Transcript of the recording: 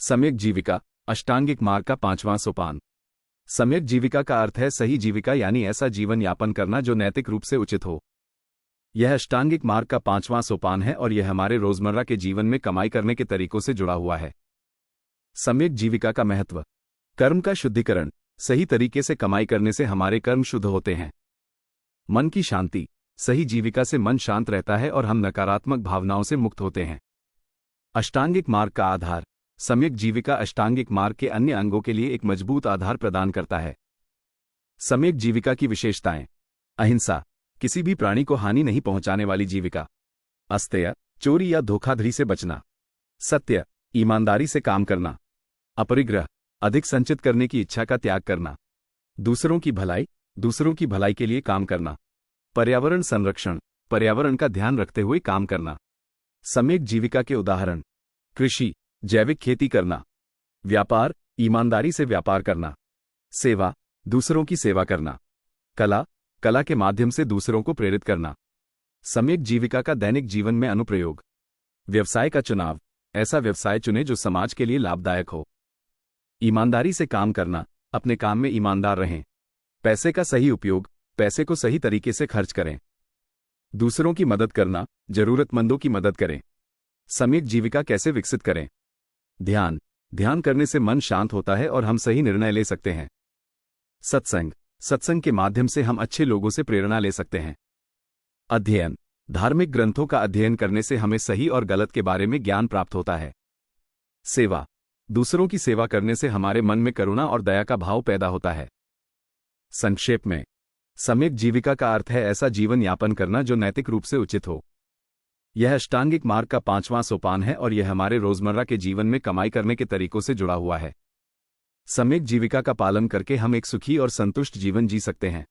सम्यक जीविका अष्टांगिक मार्ग का 5वां सोपान। सम्यक जीविका का अर्थ है सही जीविका, यानी ऐसा जीवन यापन करना जो नैतिक रूप से उचित हो। यह अष्टांगिक मार्ग का 5वां सोपान है और यह हमारे रोजमर्रा के जीवन में कमाई करने के तरीकों से जुड़ा हुआ है। सम्यक जीविका का महत्व। कर्म का शुद्धिकरण। सही तरीके से कमाई करने से हमारे कर्म शुद्ध होते हैं। मन की शांति। सही जीविका से मन शांत रहता है और हम नकारात्मक भावनाओं से मुक्त होते हैं। अष्टांगिक मार्ग का आधार। सम्यक जीविका अष्टांगिक मार्ग के अन्य अंगों के लिए एक मजबूत आधार प्रदान करता है। सम्यक जीविका की विशेषताएं। अहिंसा, किसी भी प्राणी को हानि नहीं पहुंचाने वाली जीविका। अस्तेय, चोरी या धोखाधड़ी से बचना। सत्य, ईमानदारी से काम करना। अपरिग्रह, अधिक संचित करने की इच्छा का त्याग करना। दूसरों की भलाई के लिए काम करना। पर्यावरण संरक्षण, पर्यावरण का ध्यान रखते हुए काम करना। सम्यक जीविका के उदाहरण। कृषि, जैविक खेती करना। व्यापार, ईमानदारी से व्यापार करना। सेवा, दूसरों की सेवा करना। कला के माध्यम से दूसरों को प्रेरित करना। सम्यक जीविका का दैनिक जीवन में अनुप्रयोग। व्यवसाय का चुनाव, ऐसा व्यवसाय चुनें जो समाज के लिए लाभदायक हो। ईमानदारी से काम करना, अपने काम में ईमानदार रहें। पैसे का सही उपयोग, पैसे को सही तरीके से खर्च करें। दूसरों की मदद करना, जरूरतमंदों की मदद करें। सम्यक जीविका कैसे विकसित करें। ध्यान करने से मन शांत होता है और हम सही निर्णय ले सकते हैं। सत्संग के माध्यम से हम अच्छे लोगों से प्रेरणा ले सकते हैं। अध्ययन, धार्मिक ग्रंथों का अध्ययन करने से हमें सही और गलत के बारे में ज्ञान प्राप्त होता है। सेवा, दूसरों की सेवा करने से हमारे मन में करुणा और दया का भाव पैदा होता है। संक्षेप में, सम्यक जीविका का अर्थ है ऐसा जीवन यापन करना जो नैतिक रूप से उचित हो। यह अष्टांगिक मार्ग का 5वां सोपान है और यह हमारे रोजमर्रा के जीवन में कमाई करने के तरीकों से जुड़ा हुआ है। सम्यक जीविका का पालन करके हम एक सुखी और संतुष्ट जीवन जी सकते हैं।